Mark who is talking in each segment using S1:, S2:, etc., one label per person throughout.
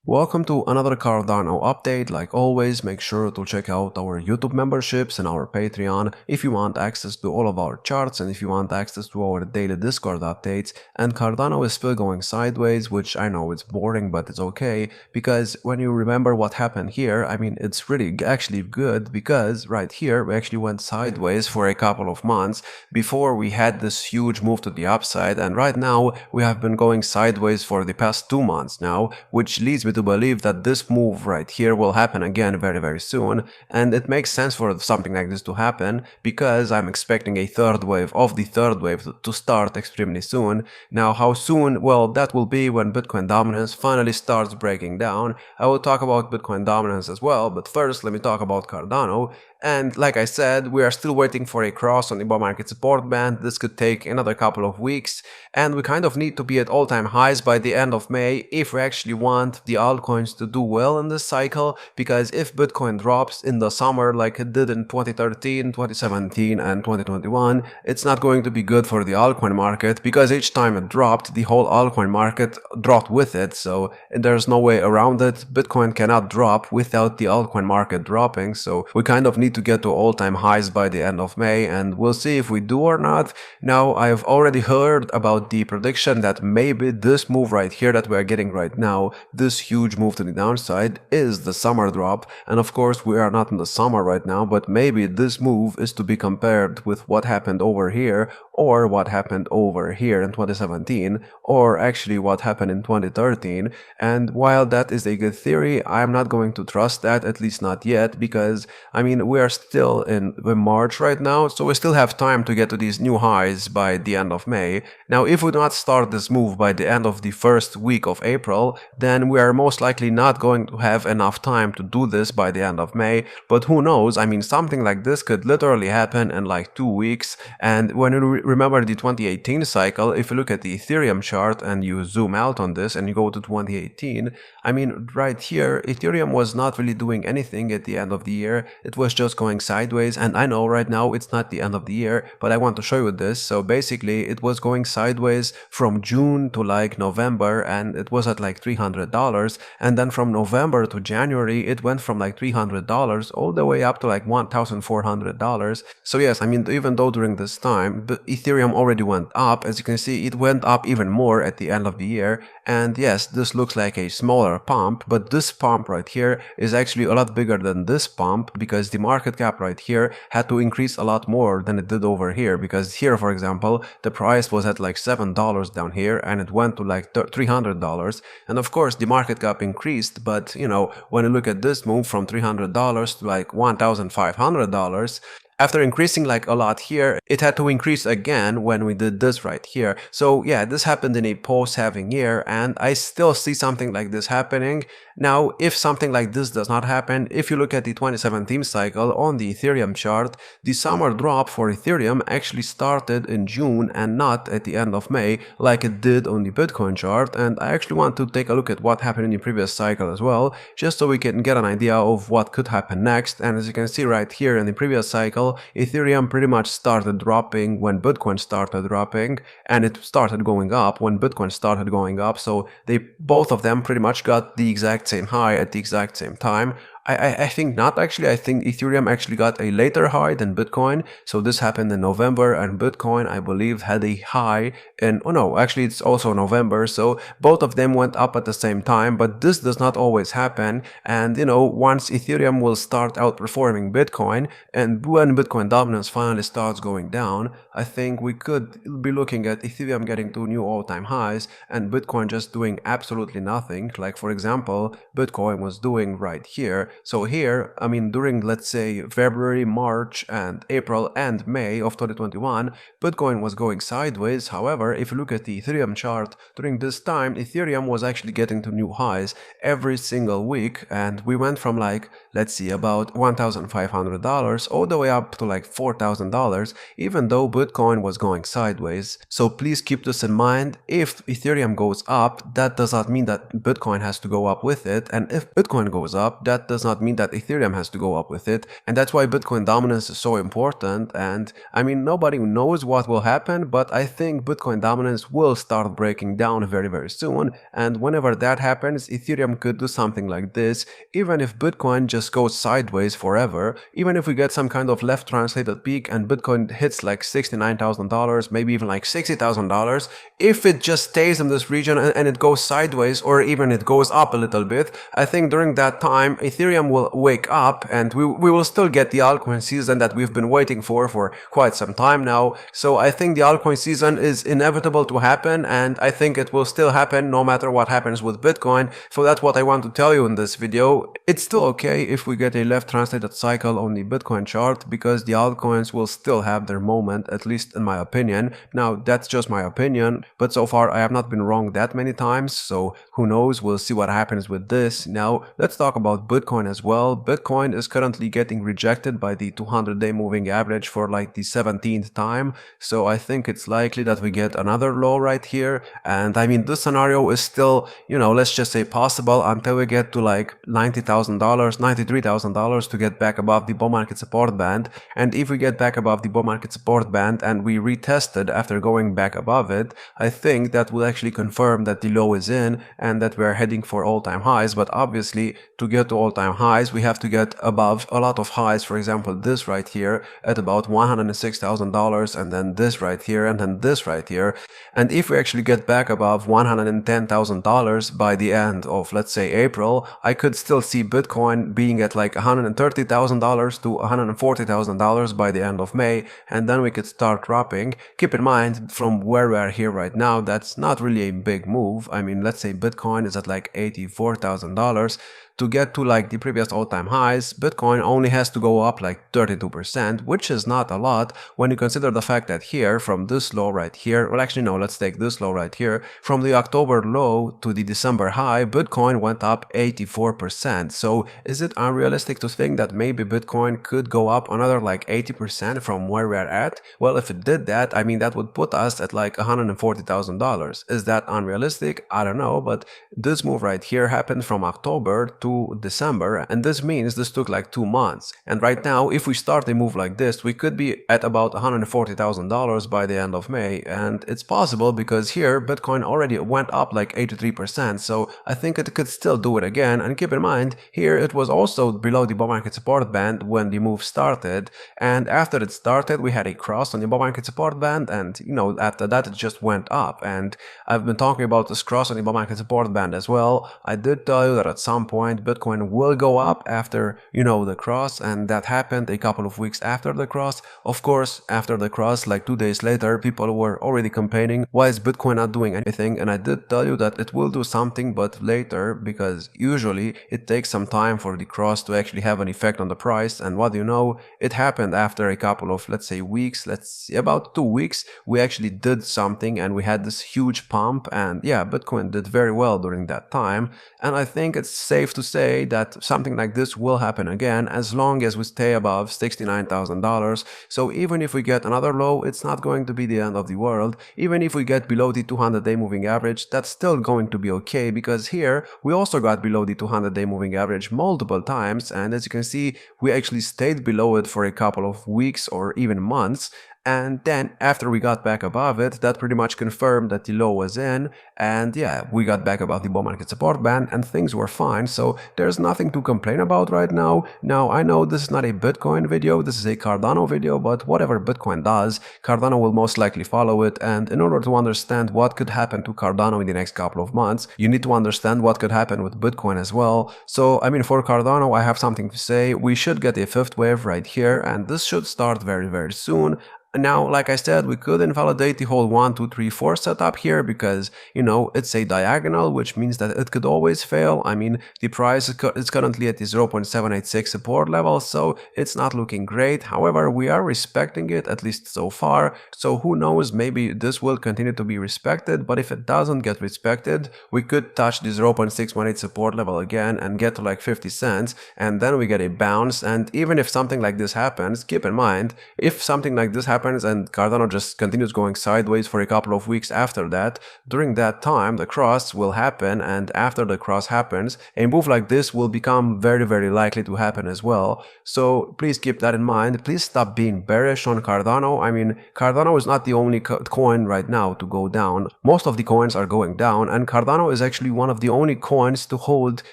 S1: Welcome to another Cardano update. Like always, make sure to check out our YouTube memberships and our Patreon if you want access to all of our charts and if you want access to our daily Discord updates. And Cardano is still going sideways, which I know it's boring, but it's okay, because when you remember what happened here, I mean, it's really actually good, because right here we actually went sideways for a couple of months before we had this huge move to the upside, and right now we have been going sideways for the past 2 months now, which leads me to believe that this move right here will happen again very soon. And it makes sense for something like this to happen because I'm expecting a third wave of the third wave to start extremely soon. Now how soon? Well, that will be when Bitcoin dominance finally starts breaking down. I will talk about Bitcoin dominance as well, but first let me talk about Cardano. And like I said, we are still waiting for a cross on the bull market support band. This could take another couple of weeks, and we kind of need to be at all-time highs by the end of May if we actually want the altcoins to do well in this cycle, because if Bitcoin drops in the summer like it did in 2013, 2017 and 2021, it's not going to be good for the altcoin market, because each time it dropped, the whole altcoin market dropped with it, so there's no way around it. Bitcoin cannot drop without the altcoin market dropping, so we kind of need to get to all-time highs by the end of May, and we'll see if we do or not. Now, I've already heard about the prediction that maybe this move right here that we are getting right now, this huge move to the downside, is the summer drop. And of course, we are not in the summer right now, but maybe this move is to be compared with what happened over here, or what happened over here in 2017, or actually what happened in 2013. And while that is a good theory, I'm not going to trust that, at least not yet, because I mean, we are still in March right now, so we still have time to get to these new highs by the end of May. Now, if we do not start this move by the end of the first week of April, then we are most likely not going to have enough time to do this by the end of May. But who knows? I mean, something like this could literally happen in like 2 weeks. And when you remember the 2018 cycle, if you look at the Ethereum chart and you zoom out on this and you go to 2018, I mean, right here, Ethereum was not really doing anything at the end of the year. It was just going sideways, and I know right now it's not the end of the year, but I want to show you this. So basically it was going sideways from June to like November, and it was at like $300, and then from November to January it went from like $300 all the way up to like $1,400. So yes, I mean, even though during this time Ethereum already went up, as you can see, it went up even more at the end of the year. And yes, this looks like a smaller pump, but this pump right here is actually a lot bigger than this pump, because the market cap right here had to increase a lot more than it did over here, because here, for example, the price was at like $7 down here and it went to like $300, and of course the market cap increased, but you know, when you look at this move from $300 to like $1,500, after increasing like a lot here, it had to increase again when we did this right here. So yeah, this happened in a post-halving year, and I still see something like this happening. Now, if something like this does not happen, if you look at the 2017 cycle on the Ethereum chart, the summer drop for Ethereum actually started in June and not at the end of May like it did on the Bitcoin chart. And I actually want to take a look at what happened in the previous cycle as well, just so we can get an idea of what could happen next. And as you can see right here in the previous cycle, Ethereum pretty much started dropping when Bitcoin started dropping, and it started going up when Bitcoin started going up. So they both of them pretty much got the exact same high at the exact same time. I think not actually. I think Ethereum actually got a later high than Bitcoin. So this happened in November, and Bitcoin, I believe, had a high in, oh no, actually it's also November. So both of them went up at the same time, but this does not always happen. And you know, once Ethereum will start outperforming Bitcoin, and when Bitcoin dominance finally starts going down, I think we could be looking at Ethereum getting to new all-time highs and Bitcoin just doing absolutely nothing. Like for example, Bitcoin was doing right here. So here, I mean, during, let's say, February, March, and April, and May of 2021, Bitcoin was going sideways. However, if you look at the Ethereum chart, during this time, Ethereum was actually getting to new highs every single week, and we went from like, let's see, about $1,500 all the way up to like $4,000, even though Bitcoin was going sideways. So please keep this in mind. If Ethereum goes up, that does not mean that Bitcoin has to go up with it, and if Bitcoin goes up, that does does not mean that Ethereum has to go up with it, and that's why Bitcoin dominance is so important. And I mean, nobody knows what will happen, but I think Bitcoin dominance will start breaking down very soon, and whenever that happens, Ethereum could do something like this. Even if Bitcoin just goes sideways forever, even if we get some kind of left translated peak and Bitcoin hits like $69,000, maybe even like $60,000, if it just stays in this region and it goes sideways, or even it goes up a little bit, I think during that time Ethereum will wake up and we will still get the altcoin season that we've been waiting for quite some time now. So I think the altcoin season is inevitable to happen, and I think it will still happen no matter what happens with Bitcoin. So that's what I want to tell you in this video. It's still okay if we get a left translated cycle on the Bitcoin chart, because the altcoins will still have their moment, at least in my opinion. Now that's just my opinion, but so far I have not been wrong that many times, so who knows, we'll see what happens with this. Now let's talk about Bitcoin as well. Bitcoin is currently getting rejected by the 200-day moving average for like the 17th time, so I think it's likely that we get another low right here. And I mean, this scenario is still, let's just say possible until we get to like $90,000, $93,000 to get back above the bull market support band. And if we get back above the bull market support band and we retested after going back above it, I think that will actually confirm that the low is in and that we're heading for all-time highs. But obviously, to get to all-time highs, we have to get above a lot of highs. For example, this right here at about $106,000, and then this right here, and then this right here. And if we actually get back above $110,000 by the end of, let's say, April, I could still see Bitcoin being at like $130,000 to $140,000 by the end of May, and then we could start dropping. Keep in mind, from where we are here right now, that's not really a big move. I mean, let's say Bitcoin is at like $84,000. To get to like the previous all-time highs, Bitcoin only has to go up like 32%, which is not a lot when you consider the fact that here, from this low right here, well actually no, let's take this low right here, from the October low to the December high, Bitcoin went up 84%. So is it unrealistic to think that maybe Bitcoin could go up another like 80% from where we are at? Well, if it did that, I mean, that would put us at like $140,000. Is that unrealistic? I don't know, but this move right here happened from October to December, and this means this took like 2 months. And right now, if we start a move like this, we could be at about $140,000 by the end of May. And it's possible because here Bitcoin already went up like 83%, so I think it could still do it again. And keep in mind, here it was also below the bull market support band when the move started, and after it started we had a cross on the bull market support band, and after that it just went up. And I've been talking about this cross on the bull market support band as well. I did tell you that at some point Bitcoin will go up after, the cross, and that happened a couple of weeks after the cross. Of course, after the cross, like 2 days later, people were already complaining, why is Bitcoin not doing anything? And I did tell you that it will do something, but later, because usually it takes some time for the cross to actually have an effect on the price. And what do you know, it happened after a couple of, let's say, weeks, about 2 weeks, we actually did something and we had this huge pump, and yeah, Bitcoin did very well during that time. And I think it's safe to say that something like this will happen again as long as we stay above $69,000. So even if we get another low, it's not going to be the end of the world. Even if we get below the 200-day moving average, that's still going to be okay, because here we also got below the 200-day moving average multiple times, and as you can see, we actually stayed below it for a couple of weeks or even months. And then after we got back above it, that pretty much confirmed that the low was in, and yeah, we got back above the bull market support band and things were fine. So there's nothing to complain about right now. Now, I know this is not a Bitcoin video, this is a Cardano video, but whatever Bitcoin does, Cardano will most likely follow it. And in order to understand what could happen to Cardano in the next couple of months, you need to understand what could happen with Bitcoin as well. So I mean, for Cardano, I have something to say. We should get a fifth wave right here, and this should start very soon. Now, like I said, we could invalidate the whole 1, 2, 3, 4 setup here because, it's a diagonal, which means that it could always fail. I mean, the price is currently at the 0.786 support level, so it's not looking great. However, we are respecting it, at least so far. So who knows, maybe this will continue to be respected, but if it doesn't get respected, we could touch the 0.618 support level again and get to like 50 cents, and then we get a bounce. And even if something like this happens, keep in mind, if something like this happens happens and Cardano just continues going sideways for a couple of weeks after that, during that time the cross will happen, and after the cross happens, a move like this will become very likely to happen as well. So please keep that in mind. Please stop being bearish on Cardano. I mean, Cardano is not the only coin right now to go down. Most of the coins are going down, and Cardano is actually one of the only coins to hold,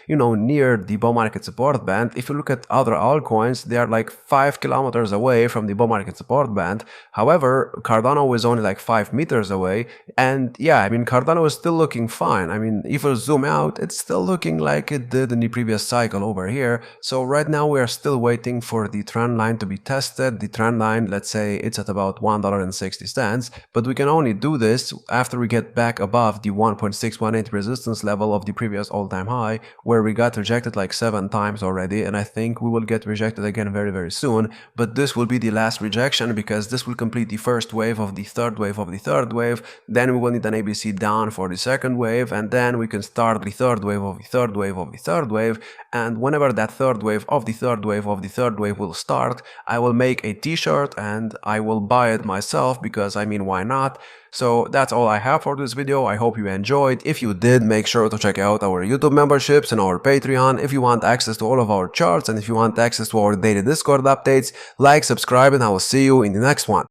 S1: near the bull market support band. If you look at other altcoins, they are like 5 kilometers away from the bull market support band. However, Cardano is only like 5 meters away, and yeah, I mean, Cardano is still looking fine. I mean, if you zoom out, it's still looking like it did in the previous cycle over here. So right now we are still waiting for the trend line to be tested. The trend line, let's say it's at about $1.60, but we can only do this after we get back above the 1.618 resistance level of the previous all-time high, where we got rejected like 7 times already, and I think we will get rejected again very soon. But this will be the last rejection, because this will complete the first wave of the third wave of the third wave. Then we will need an ABC down for the second wave, and then we can start the third wave of the third wave of the third wave. And whenever that third wave of the third wave of the third wave will start, I will make a t-shirt and I will buy it myself, because I mean, why not? So that's all I have for this video. I hope you enjoyed. If you did, make sure to check out our YouTube memberships and our Patreon if you want access to all of our charts, and if you want access to our daily Discord updates. Like, subscribe, and I will see you in the next one.